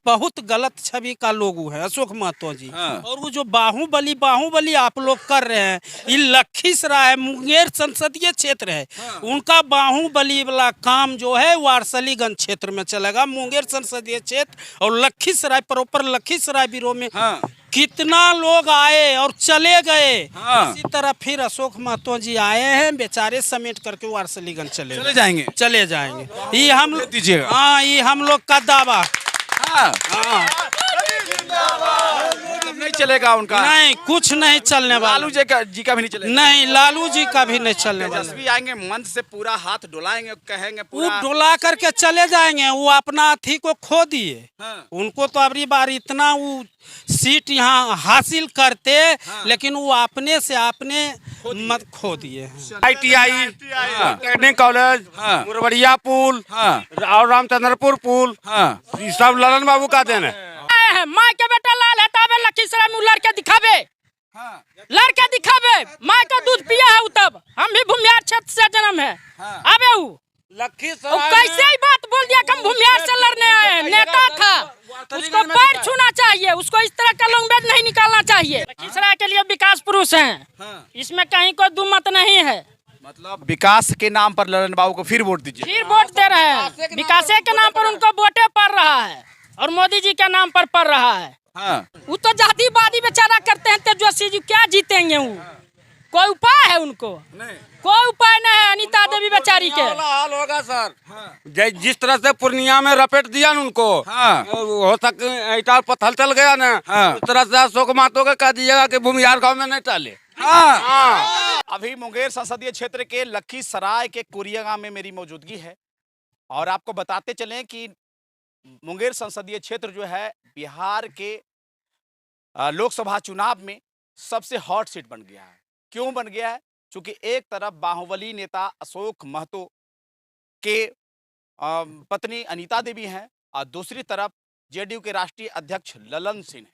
बहुत गलत छवि का लोग है अशोक महतो जी। हाँ। और वो जो बाहुबली आप लोग कर रहे हैं, ये लखीसराय मुंगेर संसदीय क्षेत्र है। हाँ। उनका बाहुबली वाला काम जो है वारसलीगंज क्षेत्र में चलेगा, मुंगेर संसदीय क्षेत्र और लखीसराय प्रॉपर लखीसराय ब्यूरो में हाँ। कितना लोग आए और चले गए। हाँ। इसी तरह फिर अशोक महतो जी आए हैं, बेचारे समेट करके वारसलीगंज चले जाएंगे। चले जाएंगे। ये हम भेज दीजिएगा। हाँ, ये हम लोग का दावा। हाँ। हाँ, मतलब नहीं चलेगा उनका। नहीं, कुछ नहीं चलने वाला। लालू जी का भी नहीं चलेगा। नहीं, लालू जी का भी नहीं चलने वाला। तेजस्वी आएंगे, मंच से पूरा हाथ डुलाएंगे, कहेंगे वो पूरा। डुला करके चले जाएंगे। वो अपना अथी को खो दिए। हाँ। उनको तो अबरी बार इतना वो सीट यहाँ हासिल करते, लेकिन वो अपने से अपने मत खो दिए हैं। ITI, टेक्निक कॉलेज, हाँ। मुरवरिया पुल हाँ। और रामचंद्रपुर पुल, हाँ। ये सब ललन बाबू का देन है। माँ के बेटा लाल हटावे लखीसराय में लड़के दिखावे। हाँ। लड़के दिखावे, माँ का दूध पिया है उ तब। हम भी भूमिहार क्षेत्र से जन्म है। हाँ। अबे उ कैसे ही बात बोल दिया कि हम भूमिहार से लड़ने आए हैं। नेता था, उसको पैर छूना चाहिए, उसको इस तरह का लैंग्वेज नहीं निकालना चाहिए। लखीसराय के लिए विकास पुरुष हैं, हाँ। इसमें कहीं कोई दुमत नहीं है। मतलब विकास के नाम पर ललन बाबू को फिर वोट दीजिए। फिर वोट दे रहे हैं, विकास के नाम पर उनको वोटे पड़ रहा है और मोदी जी के नाम पर पड़ रहा है। हाँ। वो तो जातिवादी बेचारा करते हैं तेजस्वी जी, क्या जीतेंगे वो? कोई उपाय है उनको? नहीं। कोई उपाय नहीं है अनीता देवी बेचारी के। हाल होगा सर। जिस तरह से पूर्णिया में रपेट दिया न उनको, हाँ। हो सके ईटा पत्थर चल गया ना, हाँ। उस तरह से अशोक महतो के कह दीजिएगा कि भूमिहार गाँव में नहीं टाले। हाँ। अभी मुंगेर संसदीय क्षेत्र के लखीसराय के कुरिया में मेरी मौजूदगी है और आपको बताते चलें कि मुंगेर संसदीय क्षेत्र जो है बिहार के लोकसभा चुनाव में सबसे हॉट सीट बन गया है। क्यों बन गया है? क्योंकि एक तरफ बाहुबली नेता अशोक महतो के पत्नी अनीता देवी हैं और दूसरी तरफ जेडीयू के राष्ट्रीय अध्यक्ष ललन सिंह हैं,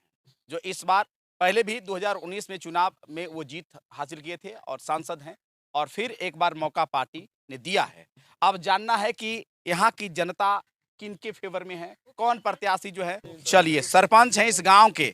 जो इस बार पहले भी 2019 में चुनाव में वो जीत हासिल किए थे और सांसद हैं और फिर एक बार मौका पार्टी ने दिया है। अब जानना है कि यहाँ की जनता किनके फेवर में है, कौन प्रत्याशी जो है। चलिए, सरपंच हैं इस गांव के।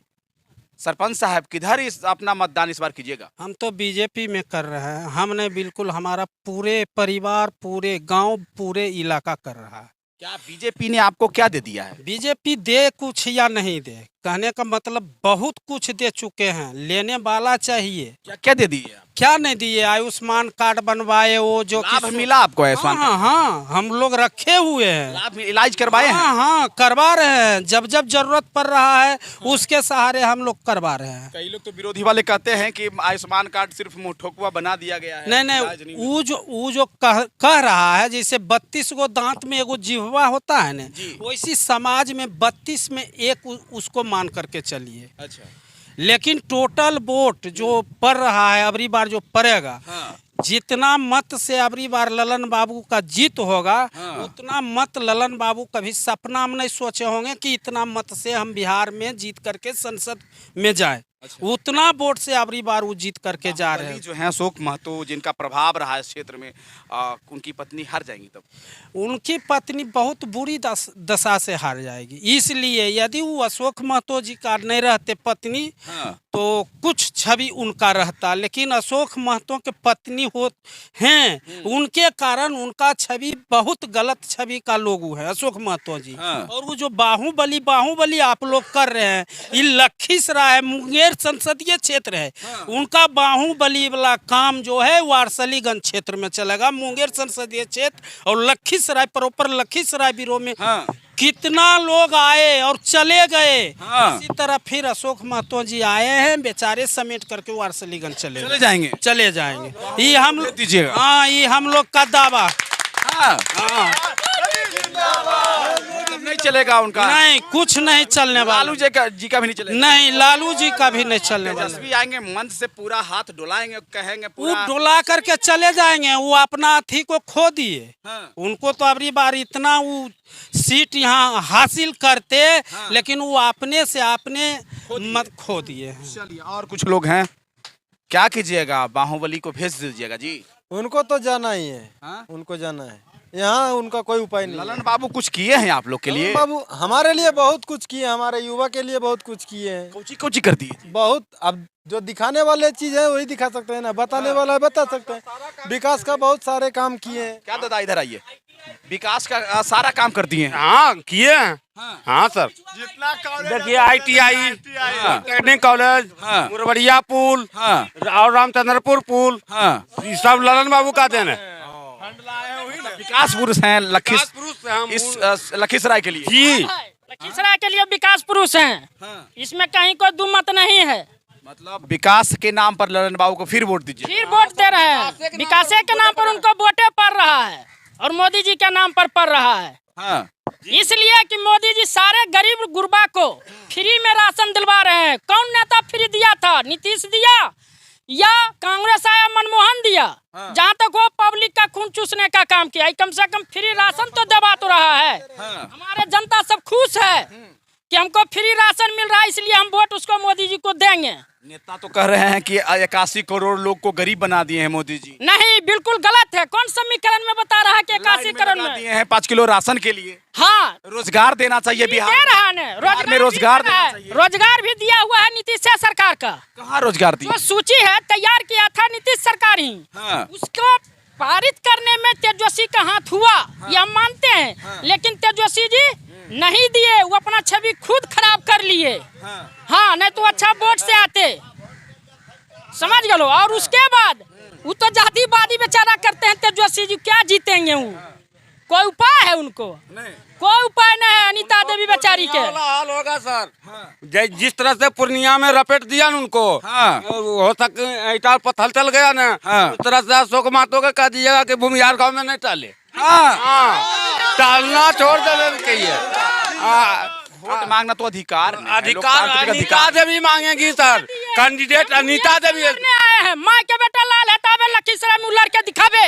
सरपंच साहब, किधर इस अपना मतदान इस बार कीजिएगा? हम तो बीजेपी में कर रहे हैं। हमने बिल्कुल, हमारा पूरे परिवार, पूरे गांव, पूरे इलाका कर रहा है। क्या बीजेपी ने आपको क्या दे दिया है? बीजेपी दे कुछ या नहीं दे, कहने का मतलब बहुत कुछ दे चुके हैं। लेने वाला चाहिए। क्या क्या दे दिए? क्या नहीं दिए? आयुष्मान कार्ड बनवाए, वो जो लाभ मिला आपको? आयुष्मान हाँ हाँ, हम लोग रखे हुए हैं। लाभ, इलाज करवाए हैं? हाँ हाँ, करवा रहे हैं। जब जब जरूरत पड़ रहा है उसके सहारे हम लोग करवा रहे हैं। कई लोग तो विरोधी वाले कहते हैं कि आयुष्मान कार्ड सिर्फ मुंह ठोकुआ बना दिया गया है। नहीं, वो जो कह रहा है, जैसे 32 गो दांत में एगो जिह्वा होता है ना, वैसी समाज में 32 में एक उसको मान करके चलिए। अच्छा। लेकिन टोटल वोट जो पड़ रहा है अबरी बार, जो पड़ेगा, हाँ। जितना मत से अबरी बार ललन बाबू का जीत होगा, हाँ। उतना मत ललन बाबू कभी सपना में नहीं सोचे होंगे कि इतना मत से हम बिहार में जीत करके संसद में जाए। अच्छा। उतना वोट से अबरी बार वो जीत करके जा रहे हैं। जो है अशोक महतो, जिनका प्रभाव रहा है इस क्षेत्र में, उनकी पत्नी हार जाएंगी तब? उनकी पत्नी बहुत बुरी दशा से हार जाएगी। इसलिए यदि वो अशोक महतो जी का नहीं रहते पत्नी, हाँ। तो कुछ छवि उनका रहता। लेकिन अशोक महतो के पत्नी हैं, उनके कारण उनका छवि बहुत गलत छवि का लोग है अशोक महतो जी। हाँ। और वो जो बाहुबली आप लोग कर रहे हैं, ये लखीसराय मुंगेर संसदीय क्षेत्र है। हाँ। उनका बाहुबली वाला काम जो है वारसलीगंज क्षेत्र में चलेगा, मुंगेर संसदीय क्षेत्र और लखीसराय प्रॉपर लखीसराय ब्यूरो में। हाँ। कितना लोग आए और चले गए। हाँ। इसी तरह फिर अशोक महतो जी आए हैं, बेचारे समेट करके वारसलीगंज चले जाएंगे। चले जाएंगे। ये हम दीजिएगा। हाँ, ये हम लोग का दावा। हाँ। हाँ, मतलब नहीं चलेगा उनका? नहीं, कुछ नहीं चलने वाला। लालू जी का भी नहीं चलेगा? नहीं, लालू जी का भी नहीं चलने वाला। तेजस्वी आएंगे, मंच से पूरा हाथ डुलाएंगे, कहेंगे वो पूरा। डुला करके चले जाएंगे। वो अपना अथी को खो दिए। हाँ। उनको तो अबरी बार इतना वो सीट यहाँ हासिल करते, लेकिन वो अपने से अपने मत खो दिए हैं। चलिए, और कुछ लोग हैं, क्या कीजिएगा? बाहुबली को भेज दीजिएगा जी। उनको तो जाना ही है। हाँ? उनको जाना है। यहाँ उनका कोई उपाय नहीं है। ललन बाबू कुछ किए हैं आप लोग के लिए? बाबू हमारे लिए बहुत कुछ किए, हमारे युवा के लिए बहुत कुछ किए हैं। कोची कर दिए? बहुत, अब जो दिखाने वाले चीज है वही दिखा सकते हैं ना, बताने वाला है बता सकते हैं। विकास का बहुत सारे काम किए हैं। क्या दादा इधर आइए, विकास का सारा काम कर दिए हैं। हाँ किए हैं। हाँ सर, देखिए ITI, टेक्निक कॉलेज, मुरबड़िया पुल और रामचंद्रपुर पुल, ये सब ललन बाबू का देन है। विकास पुरुष हैं इस लखीसराय के लिए। जी लखीसराय के लिए विकास पुरुष हैं, इसमें कहीं कोई दुमत नहीं है। मतलब विकास के नाम पर ललन बाबू को फिर वोट दीजिए। फिर वोट दे रहे हैं, विकास के नाम पर उनको वोटे पड़ रहा है और मोदी जी के नाम पर पड़ रहा है। हाँ। इसलिए कि मोदी जी सारे गरीब गुरबा को फ्री में राशन दिलवा रहे हैं। कौन नेता फ्री दिया था? नीतीश दिया या कांग्रेस आया मनमोहन दिया? जहाँ तक वो पब्लिक का खून चूसने का काम किया, कम से कम फ्री राशन तो दबा तो रहा है। हमारे जनता सब खुश है कि हमको फ्री राशन मिल रहा है, इसलिए हम वोट उसको मोदी जी को देंगे। नेता तो कह रहे हैं कि 81 करोड़ लोग को गरीब बना दिए हैं मोदी जी। नहीं, बिल्कुल गलत है। कौन समीकरण में बता रहा है कि 81 करोड़ में दिए हैं 5 किलो राशन के लिए? हाँ, रोजगार देना चाहिए बिहार दे रहा है ना, में रोजगार देना चाहिए। रोजगार भी दिया हुआ है नीतीश सरकार का। कहाँ रोजगार दिया? जो सूची है तैयार किया था नीतीश सरकार ही, उसको पारित करने में तेजस्वी का हाथ हुआ, ये हम मानते हैं। लेकिन तेजस्वी जी नहीं दिए, वो अपना छवि खुद खराब कर लिए। हाँ, नहीं तो अच्छा वोट से आते, समझ गए। और उसके बाद वो तो जातिवादी बेचारा करते हैं तेजस्वी जी, क्या जीतेंगे वो? कोई उपाय है उनको? कोई उपाय नहीं है अनीता देवी बेचारी के। हाल होगा सर, जिस तरह से पूर्णिया में रपेट दिया न उनको, हो सके ईटा पत्थर चल गया ना, उस तरह से अशोक महतो का कह दीजिएगा कि भूमिहार गाँव में नहीं टाले। टालना छोड़ देवे। वोट मांगना तो अधिकार है। अनीता देवी मांगेगी सर, कैंडिडेट अनीता देवी आए हैं। माँ के बेटा लाल हटावे लखीसराय में लड़के दिखावे,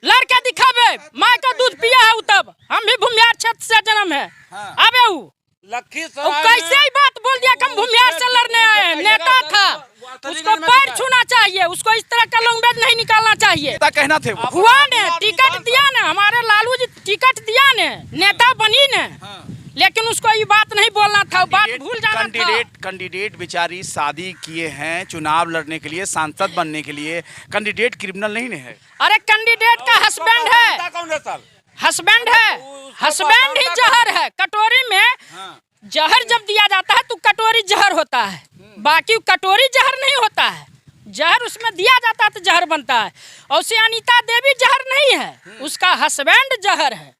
लड़के दिखावे। माँ का दूध पिया है तब, हम भी भूमिहार क्षेत्र से जन्म है। अबे वो कैसे ही बात बोल दिया कि हम भूमिहार से लड़ने आए हैं। नेता था, उसको पैर छूना चाहिए, उसको इस तरह का लैंग्वेज नहीं निकालना चाहिए। कहना थे हुआ ने टिकट दिया ने, हमारे लालू जी टिकट दिया ने, नेता बनी ने, लेकिन उसको ये बात नहीं बोलना था, बात भूल जाना था। कैंडिडेट बेचारी शादी किए हैं चुनाव लड़ने के लिए, सांसद बनने के लिए। कैंडिडेट क्रिमिनल नहीं है। अरे कैंडिडेट का हस्बैंड है, हस्बैंड है, हस्बैंड ही जहर है। कटोरी में जहर जब दिया जाता है तो कटोरी जहर होता है, बाकी कटोरी जहर नहीं होता है। जहर उसमें दिया जाता है तो जहर बनता है। और उसे अनीता देवी जहर नहीं है, उसका हस्बैंड जहर है।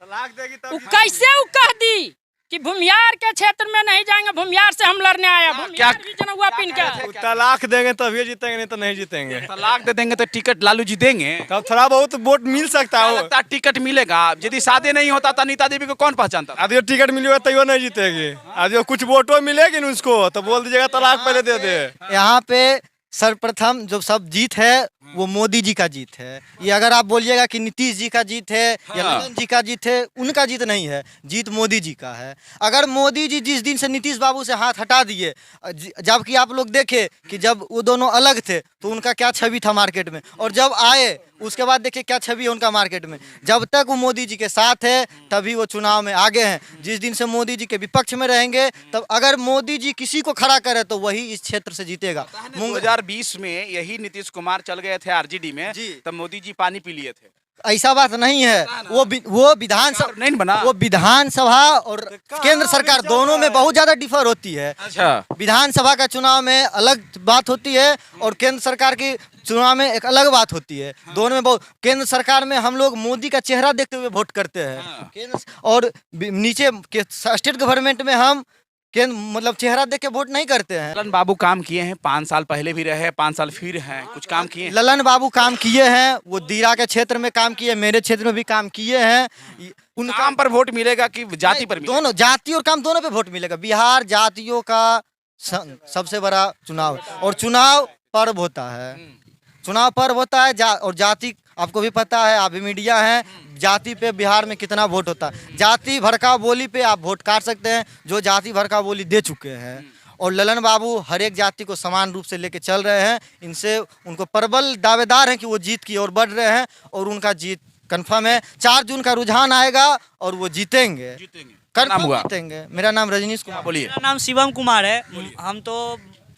वो कैसे वो कह दी कि भूमिहार के क्षेत्र में नहीं जाएंगे, भूमिहार से हम लड़ने आया। भूमिहार भी जनहुआ पिन का तलाक देंगे तभी जीतेंगे, नहीं तो नहीं जीतेंगे। तलाक दे देंगे तो टिकट लालू जी देंगे, तब थोड़ा बहुत वोट मिल सकता है। लगता है टिकट मिलेगा। यदि शादी नहीं होता तो अनीता देवी को कौन पहचानता? आदि टिकट मिलेगा तैयो नहीं जीतेगी। आदि कुछ वोटो मिलेगी न उसको तो बोल दीजिएगा तलाक पहले दे दे। यहाँ पे सर्वप्रथम जो सब जीत है वो मोदी जी का जीत है। ये अगर आप बोलिएगा कि नीतीश जी का जीत है या ललन जी का जीत है, उनका जीत नहीं है, जीत मोदी जी का है। अगर मोदी जी जिस दिन से नीतीश बाबू से हाथ हटा दिए, जबकि आप लोग देखे कि जब वो दोनों अलग थे तो उनका क्या छवि था मार्केट में, और जब आए उसके बाद देखिए क्या छवि है उनका मार्केट में। जब तक वो मोदी जी के साथ है तभी वो चुनाव में आगे हैं। जिस दिन से मोदी जी के विपक्ष में रहेंगे, तब अगर मोदी जी किसी को खड़ा करे तो वही इस क्षेत्र से जीतेगा। 2020 में यही नीतीश कुमार चल गए थे आरजेडी में, तब मोदी जी पानी पी लिए थे। ऐसा बात नहीं है। वो विधानसभा नहीं बना, वो विधानसभा और केंद्र सरकार दोनों में बहुत ज्यादा डिफर होती है। अच्छा, विधानसभा का चुनाव में अलग बात होती है और केंद्र सरकार की चुनाव में एक अलग बात होती है। दोनों में बहुत, केंद्र सरकार में हम लोग मोदी का चेहरा देखते हुए वोट करते हैं केंद्र, और नीचे स्टेट गवर्नमेंट में हम मतलब चेहरा देख के वोट नहीं करते हैं। ललन बाबू काम किए हैं, 5 साल पहले भी रहे, 5 साल फिर हैं, कुछ काम किए। ललन बाबू काम किए हैं, वो दीरा के क्षेत्र में काम किए, मेरे क्षेत्र में भी काम किए हैं। उन काम पर वोट मिलेगा कि जाति पर मिलेगा? दोनों, जाति और काम दोनों पे वोट मिलेगा। बिहार जातियों का सबसे बड़ा चुनाव, और चुनाव पर्व होता है, चुनाव पर्व होता है। और जाति आपको भी पता है, आप भी मीडिया हैं, जाति पे बिहार में कितना वोट होता है। जाति भड़का बोली पे आप वोट काट सकते हैं, जो जाति भड़का बोली दे चुके हैं। और ललन बाबू हर एक जाति को समान रूप से लेके चल रहे हैं। इनसे उनको प्रबल दावेदार हैं कि वो जीत की ओर बढ़ रहे हैं, और उनका जीत कंफर्म है। 4 जून का रुझान आएगा और वो जीतेंगे, नाम कंफर्म हुआ? जीतेंगे। मेरा नाम रजनीश कुमार। बोलिए। मेरा नाम शिवम कुमार है। हम तो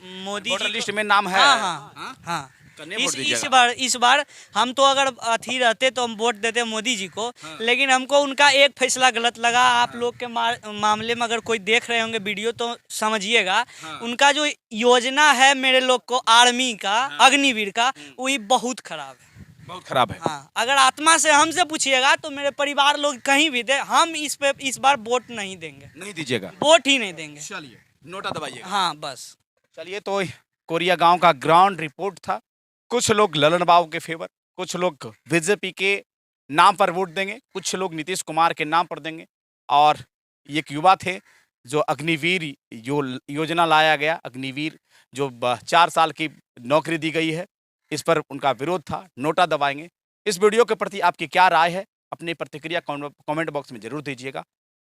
मोदी वोटर जी लिस्ट में नाम है। हाँ हाँ हाँ करने वोट इस दीजिएगा। इस बार हम तो अगर अथी रहते तो हम वोट देते मोदी जी को, लेकिन हमको उनका एक फैसला गलत लगा। आप लोग के मामले में अगर कोई देख रहे होंगे वीडियो तो समझिएगा। उनका जो योजना है मेरे लोग को आर्मी का, अग्निवीर का, वही बहुत खराब है, बहुत खराब है। हाँ। अगर आत्मा से हमसे पूछिएगा तो मेरे परिवार लोग कहीं भी दे, हम इस बार वोट नहीं देंगे, नहीं दीजिएगा। वोट ही नहीं देंगे। चलिए नोटा दबाइएगा। हाँ बस। चलिए, तो कोरिया गांव का ग्राउंड रिपोर्ट था। कुछ लोग ललन बाबू के फेवर, कुछ लोग बीजेपी के नाम पर वोट देंगे, कुछ लोग नीतीश कुमार के नाम पर देंगे। और एक युवा थे जो अग्निवीर योजना लाया गया, अग्निवीर जो 4 साल की नौकरी दी गई है, इस पर उनका विरोध था। नोटा दबाएंगे। इस वीडियो के प्रति आपकी क्या राय है? अपनी प्रतिक्रिया कमेंट बॉक्स में जरूर दीजिएगा।